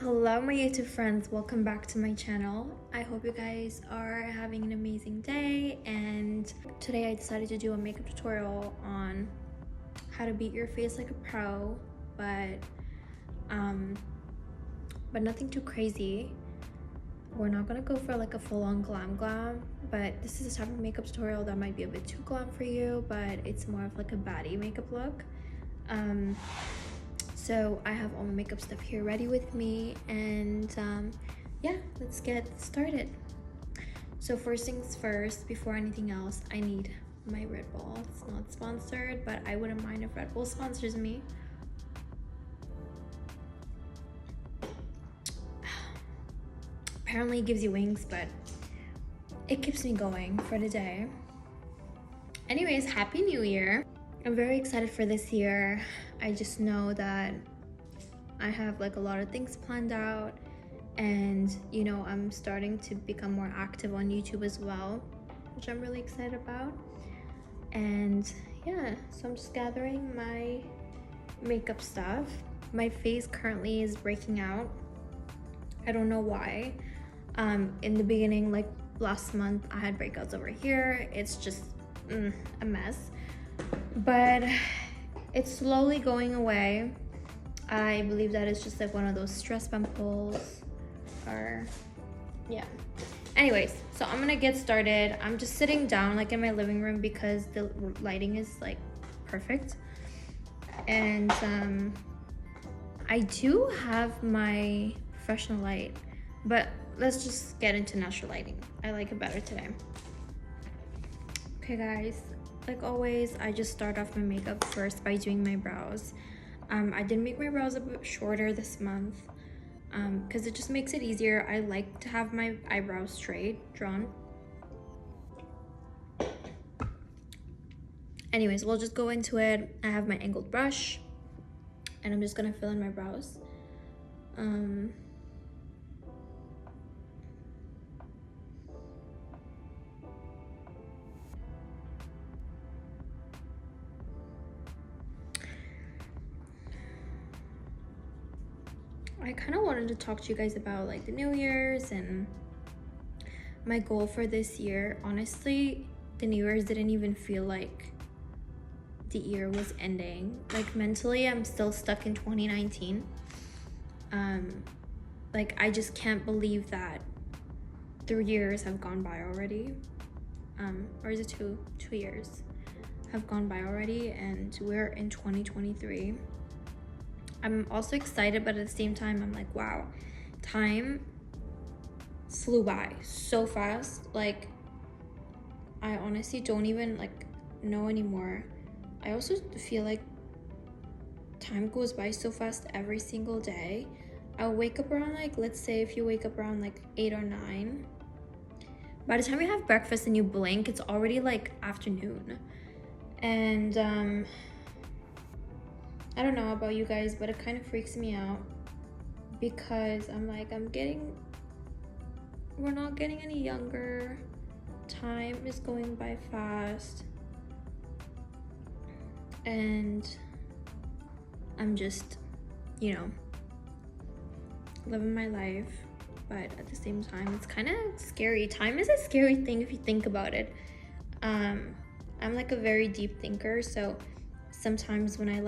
Hello my YouTube friends, welcome back to my channel. I hope you guys are having an amazing day, and today I decided to do a makeup tutorial on how to beat your face like a pro, but nothing too crazy. We're not gonna go for like a full-on glam, but this is a type of makeup tutorial that might be a bit too glam for you, but it's more of like a baddie makeup look. So I have all my makeup stuff here ready with me, and yeah, let's get started. So first things first, before anything else, I need my Red Bull. It's not sponsored, but I wouldn't mind if Red Bull sponsors me. Apparently it gives you wings, but it keeps me going for the day. Anyways, Happy New Year. I'm very excited for this year. I just know that I have like a lot of things planned out, and you know, I'm starting to become more active on YouTube as well, which I'm really excited about. And yeah, so I'm just gathering my makeup stuff. My face currently is breaking out. I don't know why. In the beginning, like last month, I had breakouts over here. It's just a mess, but it's slowly going away. I believe that it's just like one of those stress pimples, or yeah. Anyways, so I'm gonna get started. I'm just sitting down like in my living room because the lighting is like perfect, and I do have my professional light, but let's just get into natural lighting. I like it better today. Okay guys, like always, I just start off my makeup first by doing my brows. I did make my brows a bit shorter this month because it just makes it easier. I like to have my eyebrows straight, drawn. Anyways, we'll just go into it. I have my angled brush, and I'm just gonna fill in my brows. I kind of wanted to talk to you guys about like the New Year's and my goal for this year. Honestly, the New Year's didn't even feel like the year was ending. Like mentally, I'm still stuck in 2019. Like I just can't believe that 3 years have gone by already. Or is it two years have gone by already, and we're in 2023. I'm also excited, but at the same time, I'm like, wow, time flew by so fast. Like, I honestly don't even like know anymore. I also feel like time goes by so fast every single day. I'll wake up around like, let's say if you wake up around like 8 or 9, by the time you have breakfast and you blink, it's already like afternoon. And I don't know about you guys, but it kind of freaks me out because I'm like, we're not getting any younger. Time is going by fast. And I'm just, you know, living my life. But at the same time, it's kind of scary. Time is a scary thing if you think about it. I'm like a very deep thinker, so sometimes when I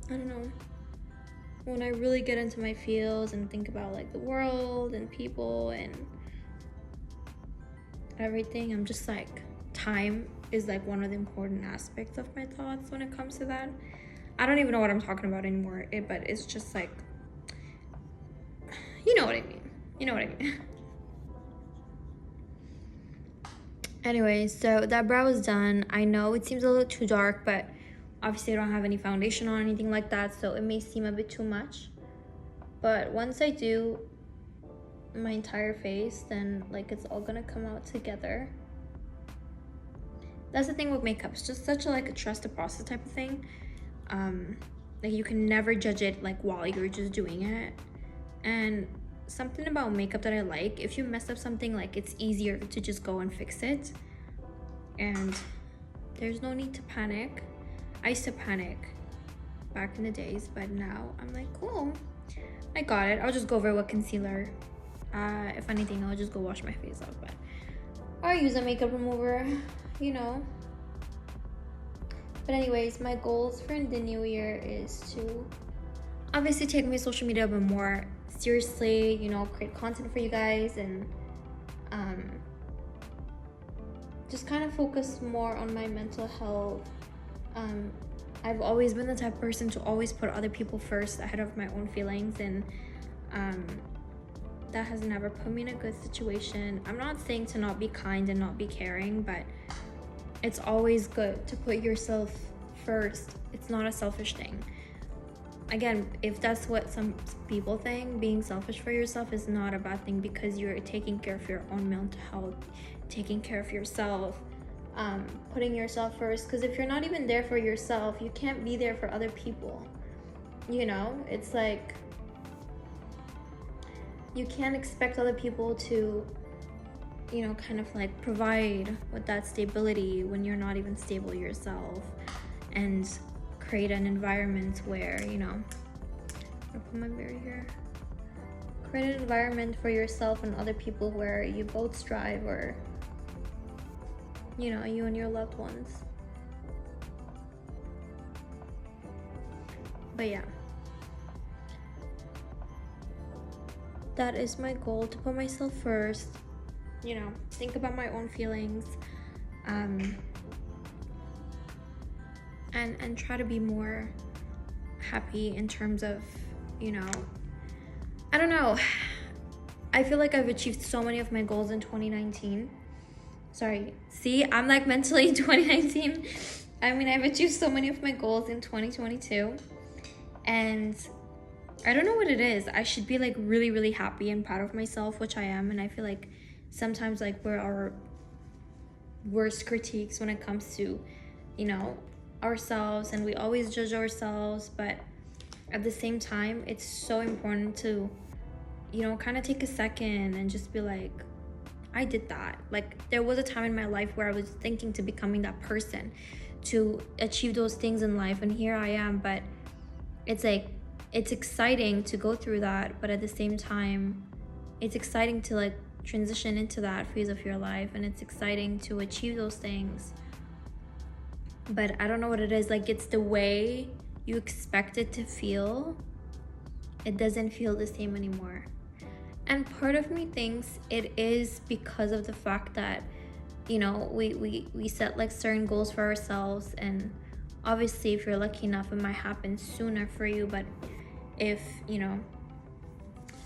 don't know, when I really get into my feels and think about like the world and people and everything, I'm just like, time is like one of the important aspects of my thoughts when it comes to that. I don't even know what I'm talking about anymore, but it's just like, you know what I mean. Anyway, so that brow is done. I know it seems a little too dark, but obviously I don't have any foundation on or anything like that, so it may seem a bit too much. But once I do my entire face, then like it's all gonna come out together. That's the thing with makeup. It's just such a like a trust the process type of thing. Like you can never judge it like while you're just doing it. And something about makeup that I like, if you mess up something, like it's easier to just go and fix it. And there's no need to panic. I used to panic back in the days, but now I'm like, cool, I got it. I'll just go over it with concealer. If anything, I'll just go wash my face off, but or use a makeup remover, you know. But anyways, my goals for the new year is to obviously take my social media a bit more seriously, you know, create content for you guys, and just kind of focus more on my mental health. I've always been the type of person to always put other people first ahead of my own feelings, and that has never put me in a good situation. I'm not saying to not be kind and not be caring, but it's always good to put yourself first. It's not a selfish thing. Again, if that's what some people think, being selfish for yourself is not a bad thing, because you're taking care of your own mental health, taking care of yourself, putting yourself first. Because if you're not even there for yourself, you can't be there for other people. You know, it's like you can't expect other people to, you know, kind of like provide with that stability when you're not even stable yourself, and create an environment where, you know, I'll put my berry here. Create an environment for yourself and other people where you both strive, or, you know, you and your loved ones. But yeah, that is my goal, to put myself first, you know, think about my own feelings, and try to be more happy in terms of, you know, I don't know. I feel like I've achieved so many of my goals in 2019. Sorry, see, I'm like mentally in 2019. I mean, I've achieved so many of my goals in 2022, and I don't know what it is. I should be like really, really happy and proud of myself, which I am, and I feel like sometimes like we're our worst critiques when it comes to, you know, ourselves, and we always judge ourselves. But at the same time, it's so important to, you know, kind of take a second and just be like, I did that. Like, there was a time in my life where I was thinking to becoming that person to achieve those things in life, and here I am. But it's like, it's exciting to go through that, but at the same time, it's exciting to like transition into that phase of your life, and it's exciting to achieve those things. But I don't know what it is. Like, it's the way you expect it to feel. It doesn't feel the same anymore. And part of me thinks it is because of the fact that, you know, we set like certain goals for ourselves, and obviously if you're lucky enough, it might happen sooner for you. But if, you know,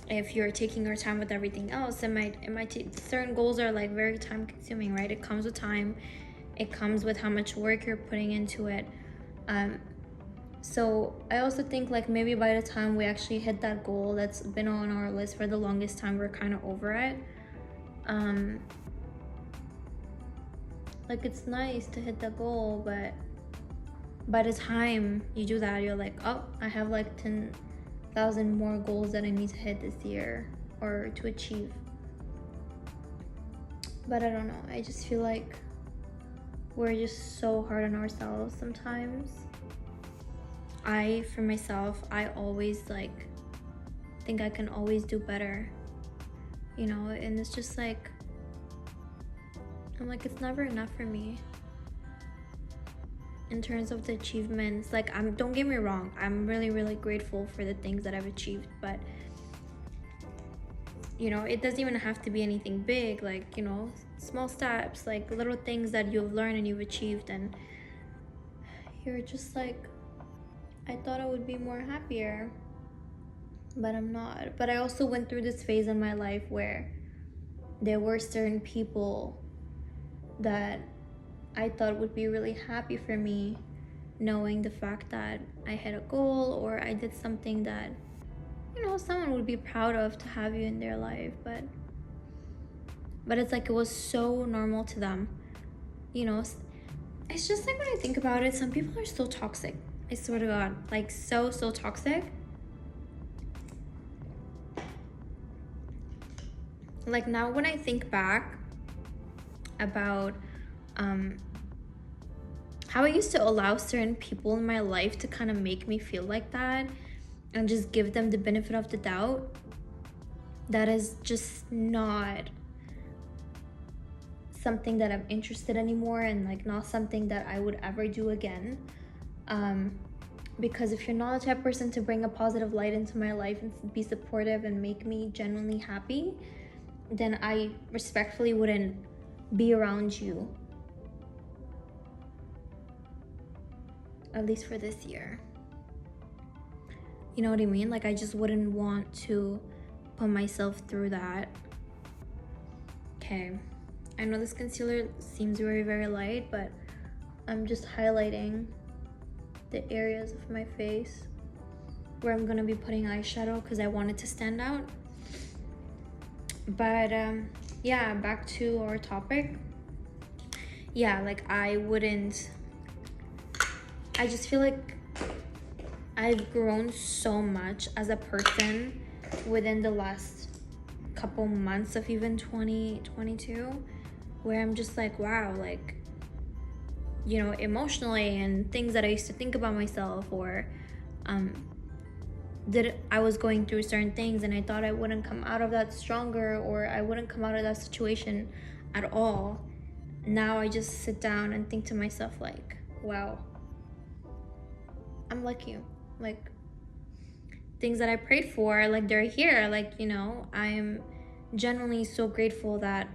if you're taking your time with everything else, it might take, certain goals are like very time consuming, right? It comes with time. It comes with how much work you're putting into it. So I also think like maybe by the time we actually hit that goal that's been on our list for the longest time, we're kind of over it. Like, it's nice to hit that goal, but by the time you do that, you're like, oh, I have like 10,000 more goals that I need to hit this year or to achieve. But I don't know, I just feel like we're just so hard on ourselves sometimes. For myself, I always like think I can always do better, you know, and it's just like, I'm like, it's never enough for me in terms of the achievements. Like, don't get me wrong, I'm really, really grateful for the things that I've achieved, but, you know, it doesn't even have to be anything big. Like, you know, small steps, like little things that you've learned and you've achieved, and you're just like, I thought I would be more happier, but I'm not. But I also went through this phase in my life where there were certain people that I thought would be really happy for me, knowing the fact that I had a goal or I did something that, you know, someone would be proud of to have you in their life. But it's like, it was so normal to them, you know. It's just like, when I think about it, some people are so toxic. I swear to God, like so toxic. Like, now when I think back about how I used to allow certain people in my life to kind of make me feel like that, and just give them the benefit of the doubt, that is just not something that I'm interested anymore, and like not something that I would ever do again. Because if you're not the type of person to bring a positive light into my life and be supportive and make me genuinely happy, then I respectfully wouldn't be around you, at least for this year. You know what I mean? Like, I just wouldn't want to put myself through that. Okay, I know this concealer seems very, very light, but I'm just highlighting the areas of my face where I'm gonna be putting eyeshadow because I want it to stand out. But yeah, back to our topic. Yeah, like I just feel like I've grown so much as a person within the last couple months of even 2022, where I'm just like, wow, like, you know, emotionally, and things that I used to think about myself, or I was going through certain things and I thought I wouldn't come out of that stronger, or I wouldn't come out of that situation at all. Now I just sit down and think to myself like, wow, I'm lucky. Like, things that I prayed for, like, they're here. Like, you know, I'm genuinely so grateful that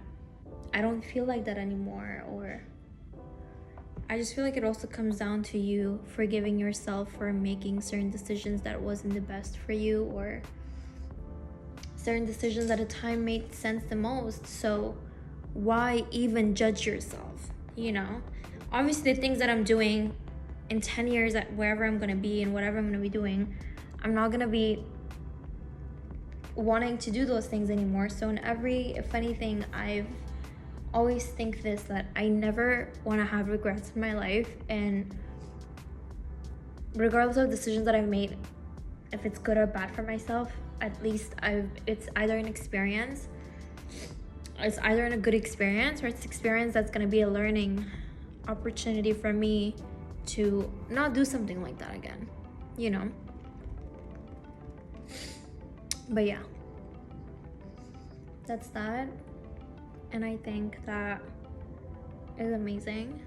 I don't feel like that anymore. Or I just feel like it also comes down to you forgiving yourself for making certain decisions that wasn't the best for you, or certain decisions at a time made sense the most. So why even judge yourself, you know? Obviously, the things that I'm doing in 10 years, at wherever I'm gonna be and whatever I'm gonna be doing, I'm not gonna be wanting to do those things anymore. So if anything, I've always think this, that I never want to have regrets in my life, and regardless of decisions that I've made, if it's good or bad for myself, at least it's either an experience, it's either in a good experience, or it's experience that's going to be a learning opportunity for me to not do something like that again, you know? But yeah, that's that. And I think that is amazing.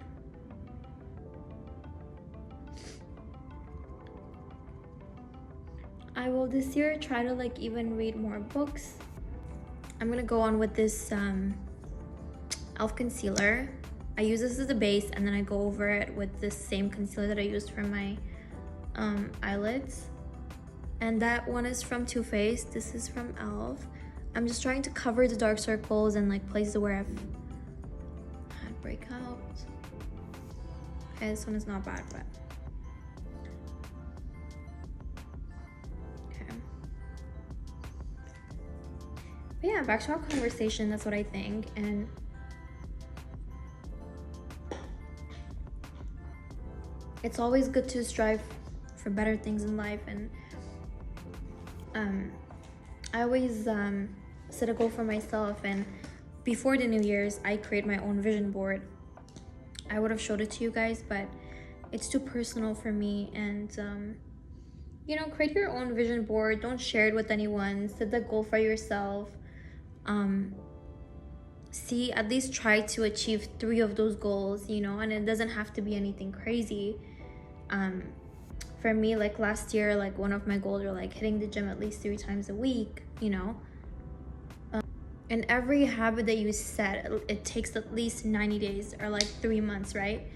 I will this year try to like even read more books. I'm gonna go on with this e.l.f. concealer. I use this as a base, and then I go over it with this same concealer that I used for my eyelids. And that one is from Too Faced. This is from e.l.f. I'm just trying to cover the dark circles and like places where I've had breakouts. Okay, this one is not bad, but okay. But yeah, back to our conversation. That's what I think. And it's always good to strive for better things in life. And I always set a goal for myself, and before the New Year's I create my own vision board. I would have showed it to you guys, but it's too personal for me. And you know, create your own vision board. Don't share it with anyone. Set the goal for yourself. See, at least try to achieve 3 of those goals, you know, and it doesn't have to be anything crazy. For me, like last year, like one of my goals were like hitting the gym at least 3 times a week, you know. And every habit that you set, it takes at least 90 days or like 3 months, right,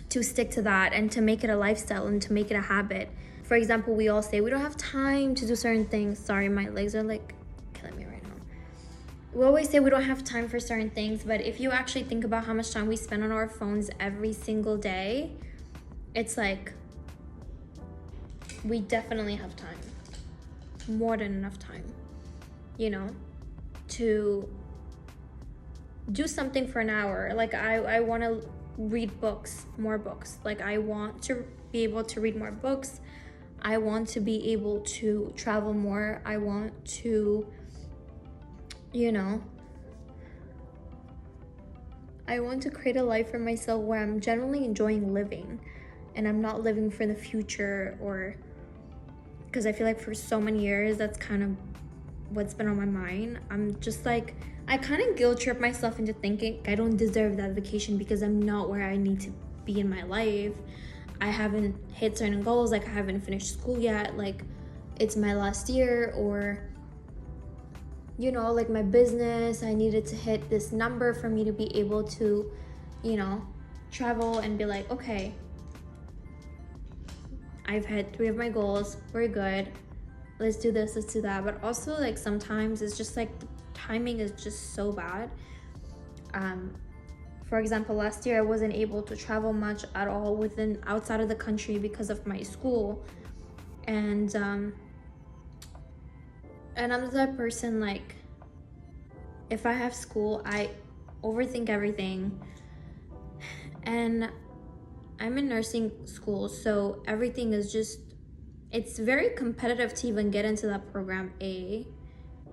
to stick to that and to make it a lifestyle and to make it a habit. For example, we all say we don't have time to do certain things. Sorry, my legs are like killing me right now. We always say we don't have time for certain things, but if you actually think about how much time we spend on our phones every single day, it's like we definitely have time, more than enough time, you know, to do something for an hour. Like I want to read books, more books. Like I want to be able to read more books. I want to be able to travel more. I want to, you know, I want to create a life for myself where I'm generally enjoying living, and I'm not living for the future or because I feel like for so many years that's kind of what's been on my mind. I'm just like, I kind of guilt trip myself into thinking I don't deserve that vacation because I'm not where I need to be in my life. I haven't hit certain goals, like I haven't finished school yet, like it's my last year, or you know, like my business, I needed to hit this number for me to be able to, you know, travel and be like, okay, I've hit 3 of my goals, we're good, let's do this, let's do that. But also like sometimes it's just like the timing is just so bad. For example, last year I wasn't able to travel much at all outside of the country because of my school. And I'm the type of person, like, if I have school, I overthink everything. And I'm in nursing school, so everything is just, it's very competitive to even get into that program, A.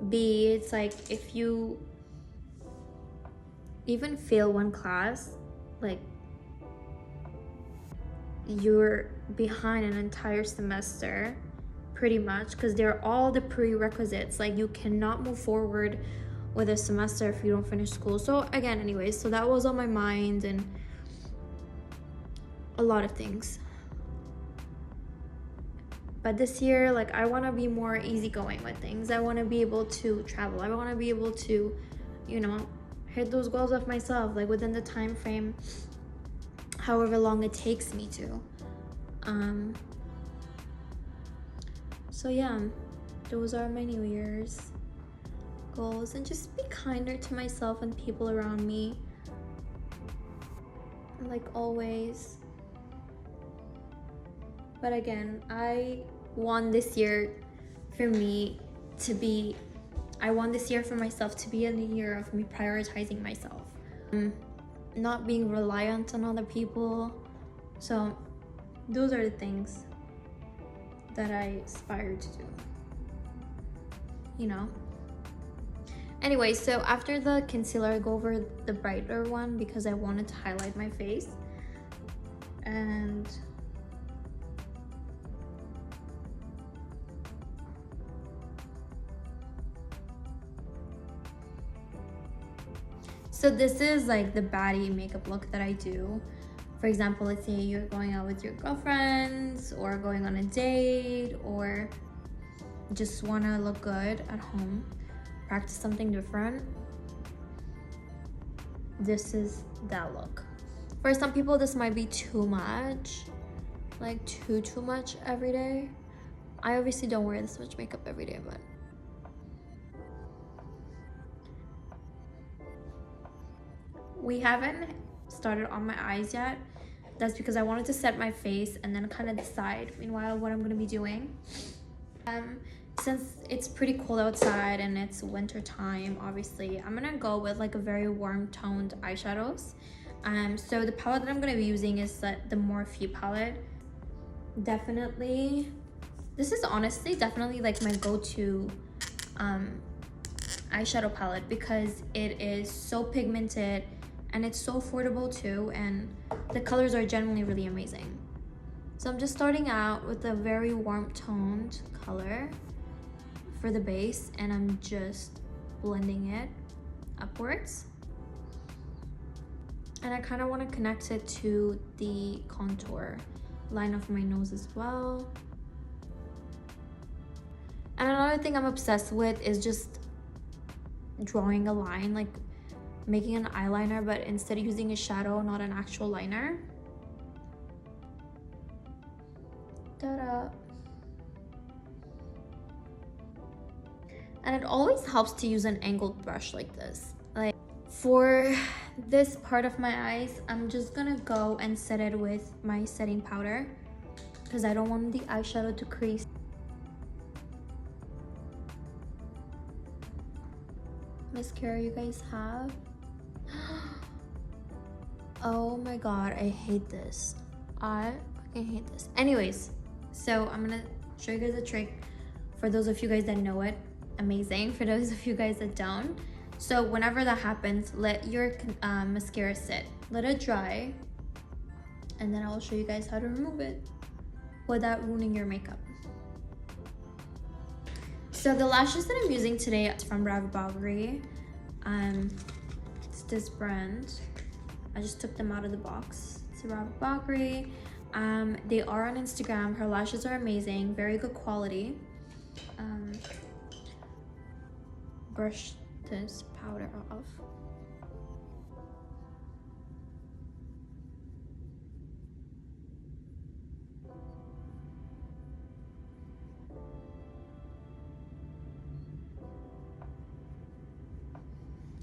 B, it's like if you even fail one class, like you're behind an entire semester pretty much, because they're all the prerequisites. Like you cannot move forward with a semester if you don't finish school. So again, anyways, so that was on my mind and a lot of things. But this year, like, I want to be more easygoing with things. I want to be able to travel. I want to be able to, you know, hit those goals of myself, like within the time frame, however long it takes me to. So yeah, those are my New Year's goals. And just be kinder to myself and people around me, like always. But again, I want this year for myself to be a year of me prioritizing myself, not being reliant on other people. So those are the things that I aspire to do, you know. Anyway, so after the concealer, I go over the brighter one because I wanted to highlight my face. And so this is like the baddie makeup look that I do. For example, let's say you're going out with your girlfriends or going on a date, or just want to look good at home, practice something different. This is that look. For some people, this might be too much, like too much every day. I obviously don't wear this much makeup every day, but we haven't started on my eyes yet. That's because I wanted to set my face and then kind of decide meanwhile what I'm going to be doing. Since it's pretty cold outside and it's winter time, obviously I'm gonna go with like a very warm toned eyeshadows. So the palette that I'm gonna be using is the Morphe palette. Definitely, this is honestly definitely like my go-to eyeshadow palette because it is so pigmented and it's so affordable too, and the colors are generally really amazing. So I'm just starting out with a very warm toned color for the base, and I'm just blending it upwards. And I kind of want to connect it to the contour line of my nose as well. And another thing I'm obsessed with is just drawing a line, like making an eyeliner, but instead of using a shadow, not an actual liner. Ta-da! And it always helps to use an angled brush like this. Like for this part of my eyes, I'm just gonna go and set it with my setting powder because I don't want the eyeshadow to crease. Mascara you guys have? Oh my god, I hate this. I fucking hate this. Anyways, so I'm gonna show you guys a trick. For those of you guys that know it, amazing. For those of you guys that don't, so whenever that happens, let your mascara sit, let it dry, and then I will show you guys how to remove it without ruining your makeup. So the lashes that I'm using today is from BADDIE. It's this brand. I just took them out of the box. It's BADDIE. They are on Instagram. Her lashes are amazing, very good quality. Brush this powder off.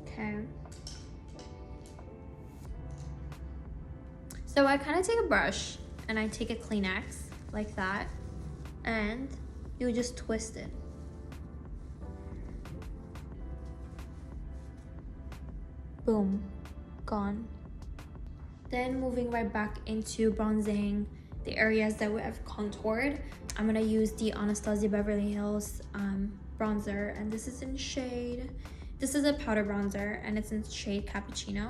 Okay. So I kind of take a brush and I take a Kleenex like that, and you just twist it. Boom, gone. Then moving right back into bronzing the areas that we have contoured, I'm gonna use the Anastasia Beverly Hills bronzer, and this is in shade, this is a powder bronzer and it's in shade Cappuccino.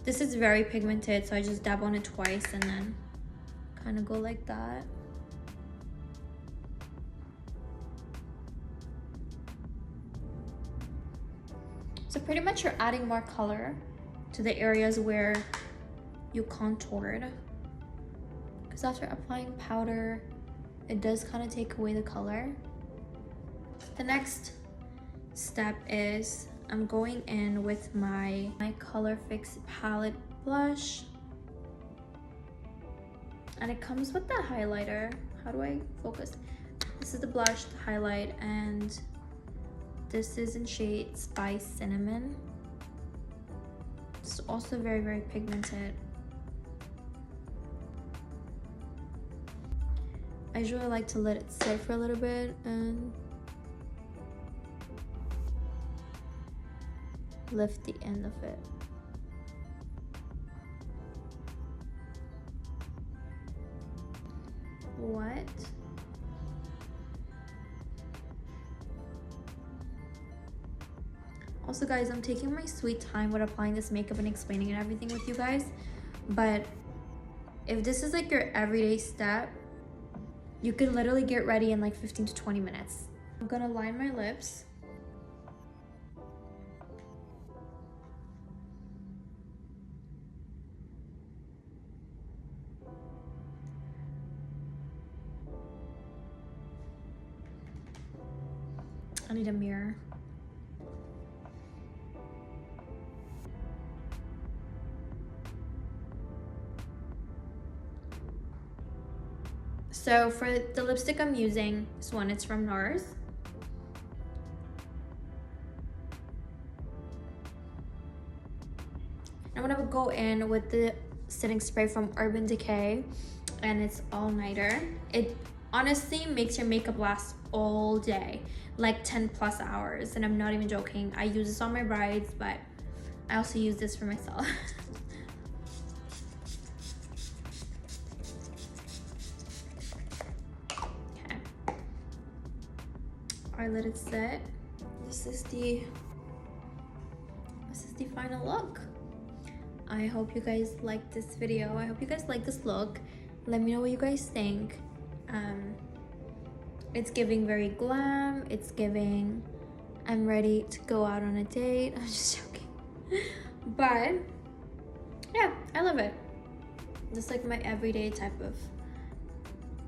This is very pigmented, so I just dab on it twice and then kind of go like that. So pretty much you're adding more color to the areas where you contoured. Because after applying powder, it does kind of take away the color. The next step is I'm going in with my Color Fix palette blush. And it comes with the highlighter. How do I focus? This is the blush, the highlight, and this is in shade Spice Cinnamon. It's also very, very pigmented. I usually like to let it sit for a little bit and lift the end of it. What? Also guys, I'm taking my sweet time with applying this makeup and explaining and everything with you guys, but if this is like your everyday step, you can literally get ready in like 15 to 20 minutes. I'm gonna line my lips. I need a mirror. So for the lipstick I'm using, this one, it's from NARS. I'm gonna go in with the setting spray from Urban Decay, and it's all nighter. It honestly makes your makeup last all day, like 10 plus hours, and I'm not even joking. I use this on my brides, but I also use this for myself. Okay, I let it sit. This is the final look. I hope you guys like this video. I hope you guys like this look. Let me know what you guys think. It's giving very glam. It's giving I'm ready to go out on a date. I'm just joking. But yeah, I love it. Just like my everyday type of,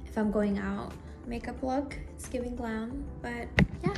if I'm going out, makeup look. It's giving glam. But yeah.